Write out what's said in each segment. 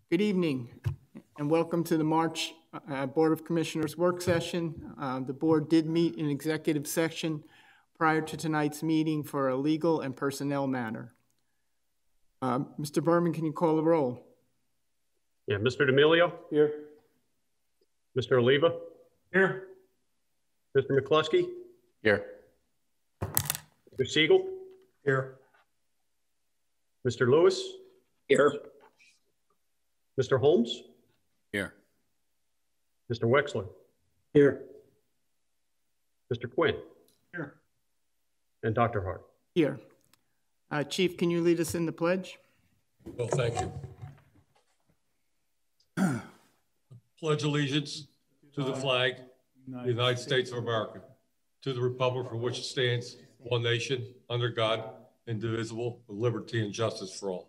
Good evening and welcome to the March Board of Commissioners work session. The board did meet in executive session prior to tonight's meeting for a legal and personnel matter. Mr. Berman, can you call the roll? Yeah, Mr. D'Amelio? Here. Mr. Oliva? Here. Mr. McCluskey? Here. Mr. Siegel? Here. Mr. Lewis? Here. Mr. Holmes? Here. Mr. Wexler? Here. Mr. Quinn? Here. And Dr. Hart? Here. Chief, can you lead us in the pledge? Well, thank you. Pledge allegiance to the flag of the United States of America, to the republic for which it stands, one nation, under God, indivisible, with liberty and justice for all.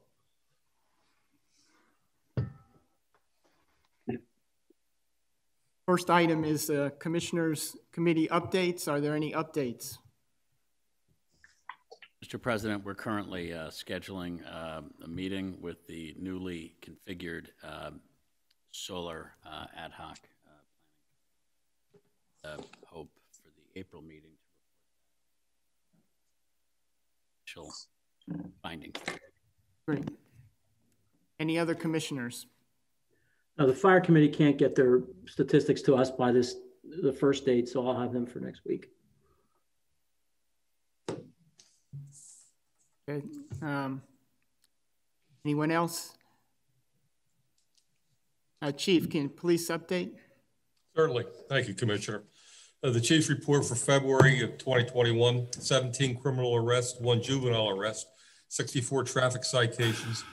First item is Commissioners Committee updates. Are there any updates? Mr. President, we're currently scheduling a meeting with the newly configured solar ad hoc hope for the April meeting to report initial findings. Great. Any other commissioners? The fire committee can't get their statistics to us by the first date, so I'll have them for next week. Okay. Anyone else? Chief, can police update? Certainly. Thank you, Commissioner. The chief's report for February of 2021, 17 criminal arrests, 1 juvenile arrest, 64 traffic citations,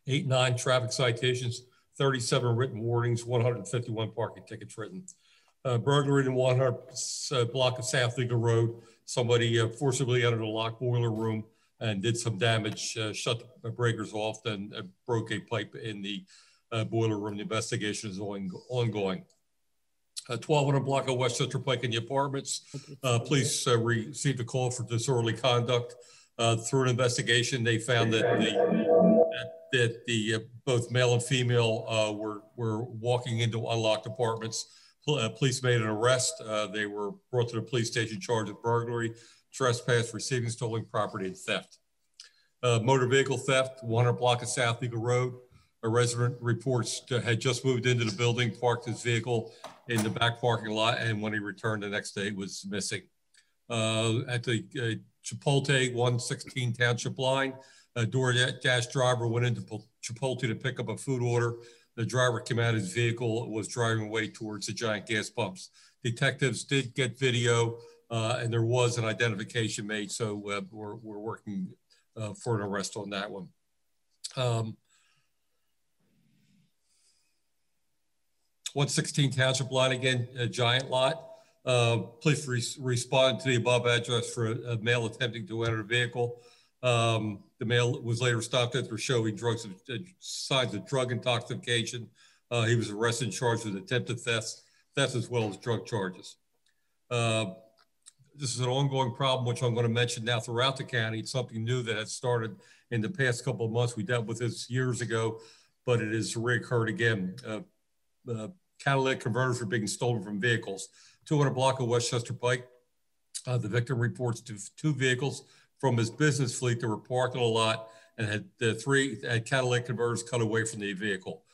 8 non-traffic citations, 37 written warnings, 151 parking tickets written. Burglary in 100 block of South Legal Road. Somebody forcibly entered a locked boiler room and did some damage, shut the breakers off, then broke a pipe in the boiler room. The investigation is ongoing. 1200 block of Westchester Pike in the apartments. Police received a call for disorderly conduct. Through an investigation, they found that both male and female were walking into unlocked apartments. Police made an arrest. They were brought to the police station charged with burglary, trespass, receiving stolen property, and theft. Motor vehicle theft, 100 block of South Legal Road. A resident reports had just moved into the building, parked his vehicle in the back parking lot, and when he returned the next day, it was missing. At the Chipotle 116 Township line, a DoorDash driver went into Chipotle to pick up a food order. The driver came out of his vehicle, was driving away towards the giant gas pumps. Detectives did get video, and there was an identification made, so we're working for an arrest on that one. 116 Township line again, a giant lot. Police responded to the above address for a male attempting to enter the vehicle. The male was later stopped after showing signs of drug intoxication. He was arrested and charged with attempted theft as well as drug charges. This is an ongoing problem, which I'm going to mention now throughout the county. It's something new that has started in the past couple of months. We dealt with this years ago, but it has reoccurred again. Catalytic converters are being stolen from vehicles. 200 block of Westchester Pike. The victim reports to 2 vehicles from his business fleet that were parked in a lot and had 3 catalytic converters cut away from the vehicle.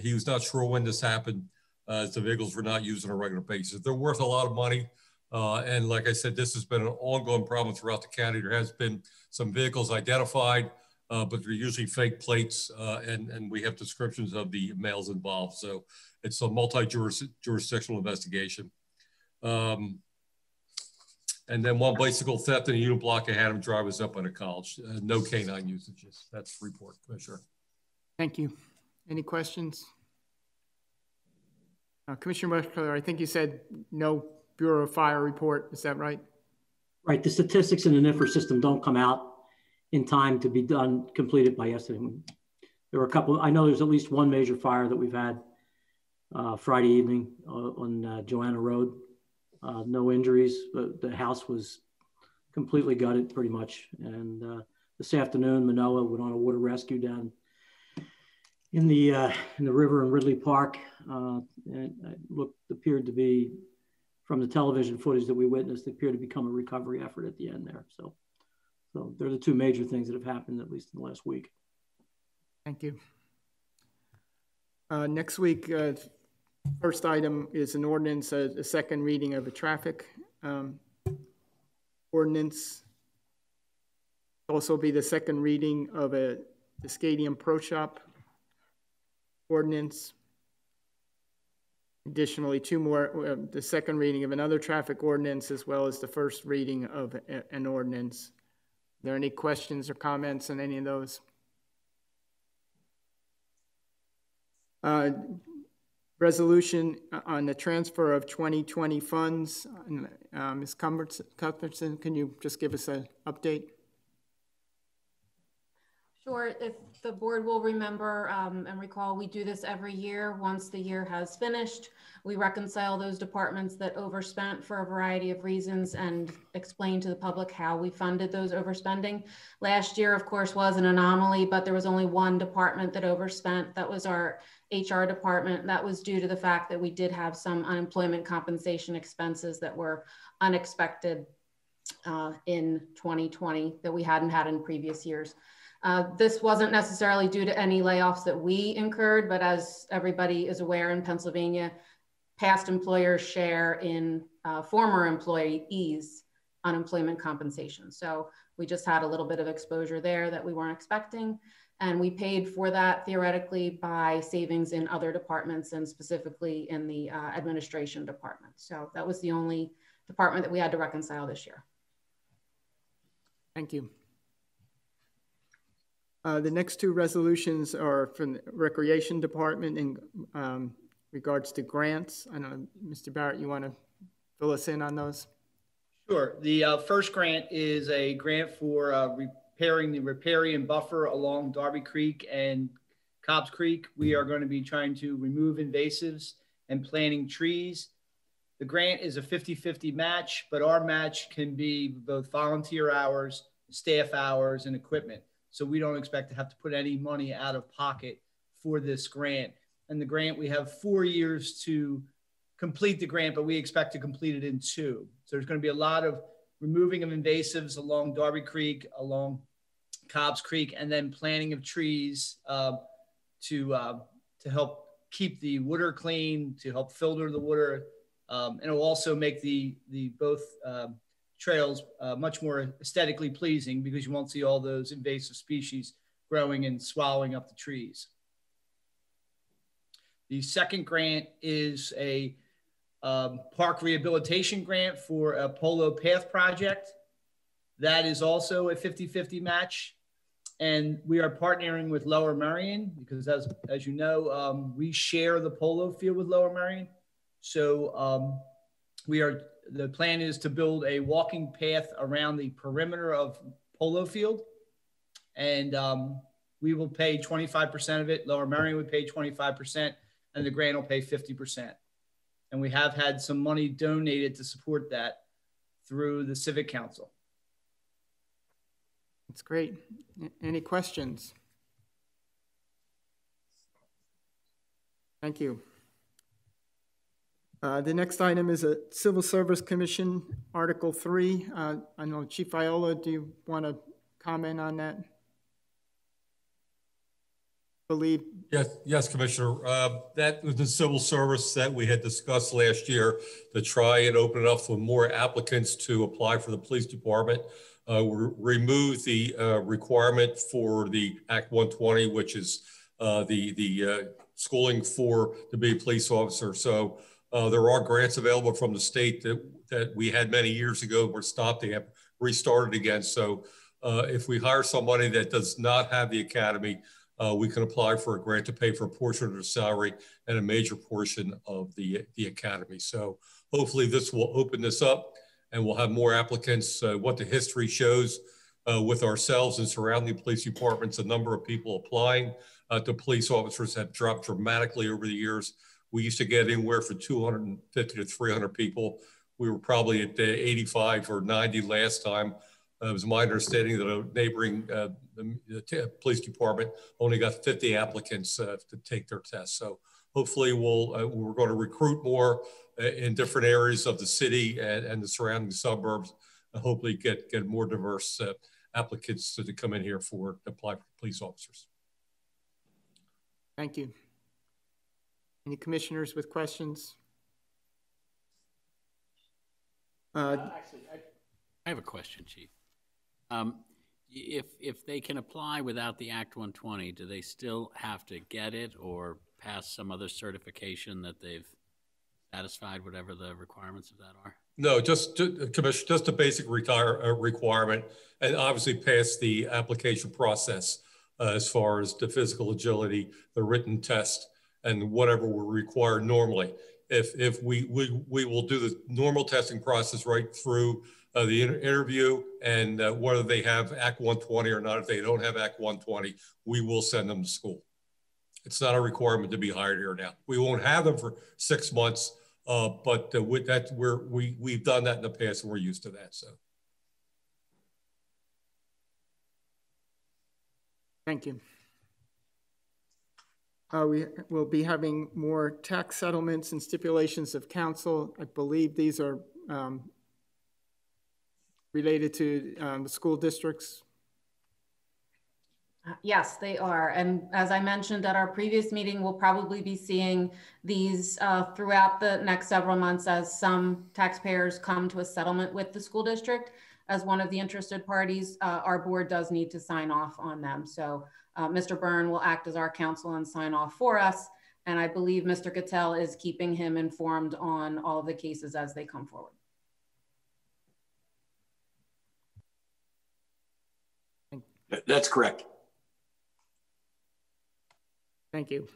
He was not sure when this happened, as the vehicles were not used on a regular basis. They're worth a lot of money. And like I said, this has been an ongoing problem throughout the county. There has been some vehicles identified, but they're usually fake plates, and we have descriptions of the males involved. So it's a multi-jurisdictional investigation. And then 1 bicycle theft in a unit block of Haddam Drive was up on a college. No canine usages. That's the report, Commissioner. Thank you. Any questions? Commissioner Wexler, I think you said no Bureau of Fire report. Is that right? Right. The statistics in the NIFR system don't come out in time to be completed by yesterday. There were a couple. I know there's at least 1 major fire that we've had Friday evening on Joanna Road. No injuries, but the house was completely gutted pretty much. And this afternoon, Manoa went on a water rescue down in the river in Ridley Park. And it appeared to be, from the television footage that we witnessed, it appeared to become a recovery effort at the end there. So they're the two major things that have happened, at least in the last week. Thank you. Next week, first item is an ordinance, a second reading of a traffic ordinance. Also be the second reading of the Stadium Pro Shop ordinance. Additionally, two more, the second reading of another traffic ordinance, as well as the first reading of an ordinance. Are there any questions or comments on any of those? Resolution on the transfer of 2020 funds. Ms. Cuthbertson, can you just give us an update? Sure. If the board will remember and recall, we do this every year. Once the year has finished, we reconcile those departments that overspent for a variety of reasons and explain to the public how we funded those overspending. Last year, of course, was an anomaly, but there was only one department that overspent. That was our HR department. That was due to the fact that we did have some unemployment compensation expenses that were unexpected in 2020 that we hadn't had in previous years. This wasn't necessarily due to any layoffs that we incurred, but as everybody is aware in Pennsylvania, past employers share in former employees' unemployment compensation. So we just had a little bit of exposure there that we weren't expecting. And we paid for that theoretically by savings in other departments and specifically in the administration department. So that was the only department that we had to reconcile this year. Thank you. The next two resolutions are from the Recreation Department in regards to grants. I know, Mr. Barrett, you want to fill us in on those? Sure. The first grant is a grant for repairing the riparian buffer along Darby Creek and Cobbs Creek. We are going to be trying to remove invasives and planting trees. The grant is a 50-50 match, but our match can be both volunteer hours, staff hours, and equipment. So we don't expect to have to put any money out of pocket for this grant. And the grant, we have 4 years to complete the grant, but we expect to complete it in 2. So there's going to be a lot of removing of invasives along Darby Creek, along Cobbs Creek, and then planting of trees to help keep the water clean, to help filter the water. And it will also make the both trails much more aesthetically pleasing because you won't see all those invasive species growing and swallowing up the trees. The second grant is a park rehabilitation grant for a Polo Path project. That is also a 50-50 match. And we are partnering with Lower Merion because as you know, we share the polo field with Lower Merion. So the plan is to build a walking path around the perimeter of Polo Field. And we will pay 25% of it. Lower Merion would pay 25% and the grant will pay 50%. And we have had some money donated to support that through the Civic Council. That's great. Any questions? Thank you. The next item is a Civil Service Commission, Article 3. I know, Chief Viola, do you want to comment on that? Yes, Commissioner. That was the civil service that we had discussed last year to try and open it up for more applicants to apply for the police department. Remove the requirement for the Act 120, which is the schooling to be a police officer. So there are grants available from the state that we had many years ago were stopped. They have restarted again. So if we hire somebody that does not have the academy, we can apply for a grant to pay for a portion of their salary and a major portion of the academy. So hopefully this will open this up and we'll have more applicants. What the history shows with ourselves and surrounding police departments, a number of people applying to police officers have dropped dramatically over the years. We used to get anywhere from 250 to 300 people. We were probably at 85 or 90 last time. It was my understanding that a neighboring the police department only got 50 applicants to take their test. So hopefully we're going to recruit more in different areas of the city and the surrounding suburbs, and hopefully get more diverse applicants to come in here to apply for police officers. Thank you. Any commissioners with questions? Actually, I have a question, Chief. If they can apply without the Act 120, do they still have to get it or pass some other certification that they've satisfied whatever the requirements of that are? No, Commissioner, just a basic requirement, and obviously pass the application process as far as the physical agility, the written test, and whatever we require normally. If we will do the normal testing process right through the interview, and whether they have Act 120 or not. If they don't have Act 120, we will send them to school. It's not a requirement to be hired here now. We won't have them for 6 months, but with that, we've done that in the past, and we're used to that. So, thank you. We will be having more tax settlements and stipulations of council. I believe these are related to the school districts. Yes, they are. And as I mentioned at our previous meeting, we'll probably be seeing these throughout the next several months as some taxpayers come to a settlement with the school district. As one of the interested parties, our board does need to sign off on them. So Mr. Byrne will act as our counsel and sign off for us. And I believe Mr. Cattell is keeping him informed on all of the cases as they come forward. That's correct. Thank you.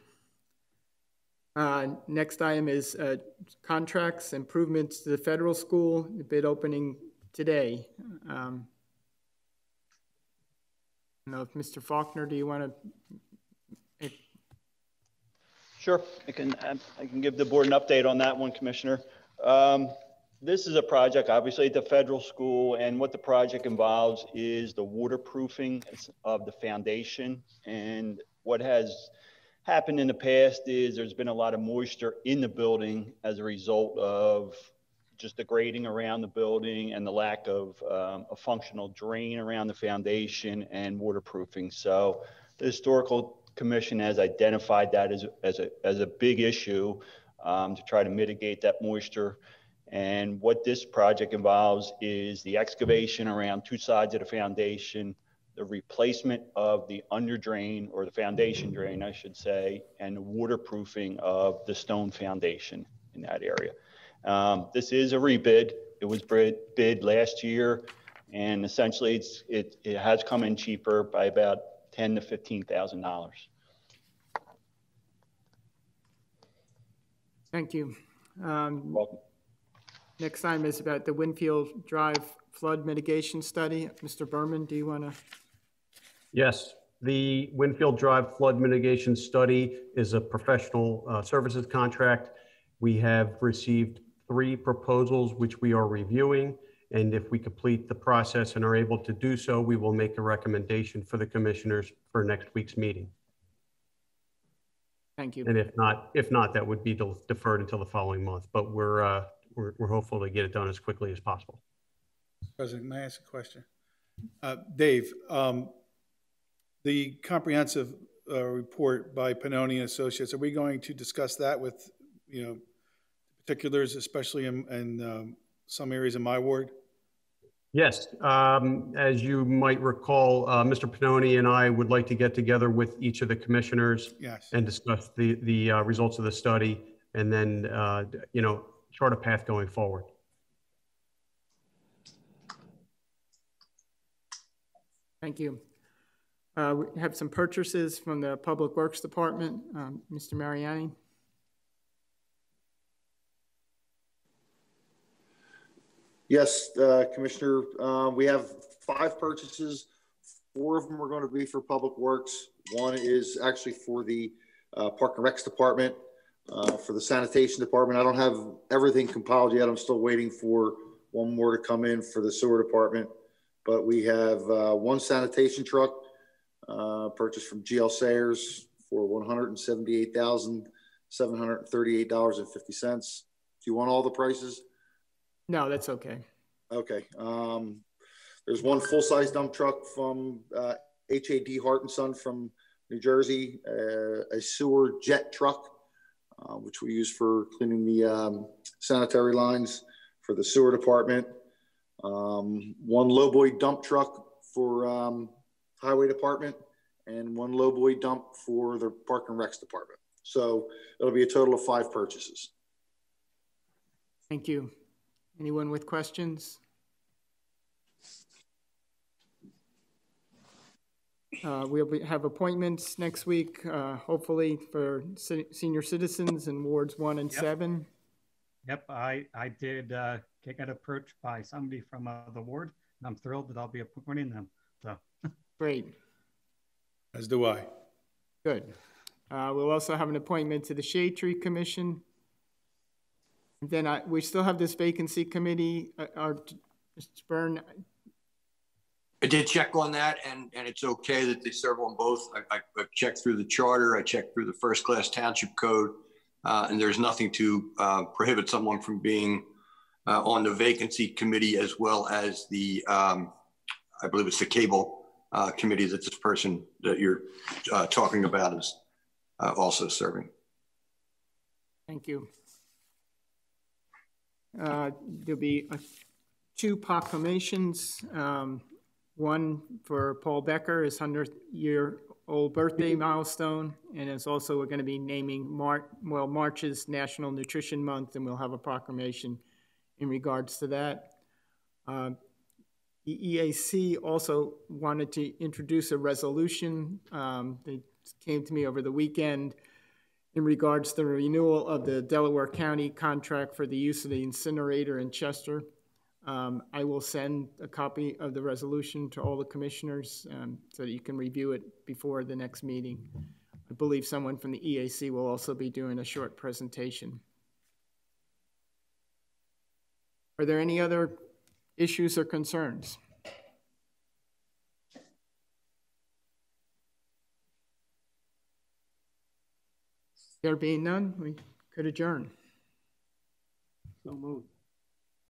Next item is contracts, improvements to the federal school, the bid opening today. I don't know if Mr. Faulkner, do you want to? Sure, I can give the board an update on that one, Commissioner. This is a project, obviously, at the federal school, and what the project involves is the waterproofing of the foundation. And what has happened in the past is there's been a lot of moisture in the building as a result of just the grading around the building and the lack of a functional drain around the foundation and waterproofing. So the Historical Commission has identified that as a big issue to try to mitigate that moisture. And what this project involves is the excavation around two sides of the foundation, the replacement of the under drain, or the foundation drain, I should say, and the waterproofing of the stone foundation in that area. This is a rebid. It was bid last year, and essentially it has come in cheaper by about $10,000 to $15,000. Thank you. Welcome. Next item is about the Winfield Drive flood mitigation study. Mr. Berman, do you want to? Yes, the Winfield Drive flood mitigation study is a professional services contract. We have received 3 proposals, which we are reviewing. And if we complete the process and are able to do so, we will make a recommendation for the commissioners for next week's meeting. Thank you. And if not, that would be deferred until the following month. But we're hopeful to get it done as quickly as possible. President, may I ask a question? Dave, the comprehensive report by Pannoni and Associates, are we going to discuss that with, particulars, especially in some areas in my ward? Yes, as you might recall, Mr. Pannoni and I would like to get together with each of the commissioners, yes, and discuss the results of the study, and then chart a path going forward. Thank you. We have some purchases from the Public Works Department. Mr. Mariani. Yes, Commissioner, we have 5 purchases. 4 of them are going to be for Public Works. 1 is actually for the Park and Recs Department. For the Sanitation Department, I don't have everything compiled yet. I'm still waiting for 1 more to come in for the Sewer Department. but we have one sanitation truck purchased from GL Sayers for $178,738.50. Do you want all the prices? No, that's okay. Okay. There's one full-size dump truck from HAD Hart & Son from New Jersey, a sewer jet truck, which we use for cleaning the sanitary lines for the sewer department. One lowboy dump truck for highway department, and one lowboy dump for the Park and Recs department. So it'll be a total of 5 purchases. Thank you. Anyone with questions? We'll have appointments next week, hopefully for senior citizens in wards 1 and 7. Yep, I did get approached by somebody from the ward, and I'm thrilled that I'll be appointing them. So great. As do I. Good. We'll also have an appointment to the Shade Tree Commission. And then we still have this vacancy committee. Mr. Byrne. I did check on that, and it's okay that they serve on both. I checked through the charter. I checked through the first class township code, and there's nothing to prohibit someone from being on the vacancy committee, as well as the, I believe it's the cable committee that this person that you're talking about is also serving. Thank you. There'll be 2 proclamations. One for Paul Becker, his 100-year-old birthday milestone, and it's also going to be naming March's National Nutrition Month, and we'll have a proclamation in regards to that. The EAC also wanted to introduce a resolution. They came to me over the weekend in regards to the renewal of the Delaware County contract for the use of the incinerator in Chester. I will send a copy of the resolution to all the commissioners so that you can review it before the next meeting. I believe someone from the EAC will also be doing a short presentation. Are there any other issues or concerns? There being none, we could adjourn. moved.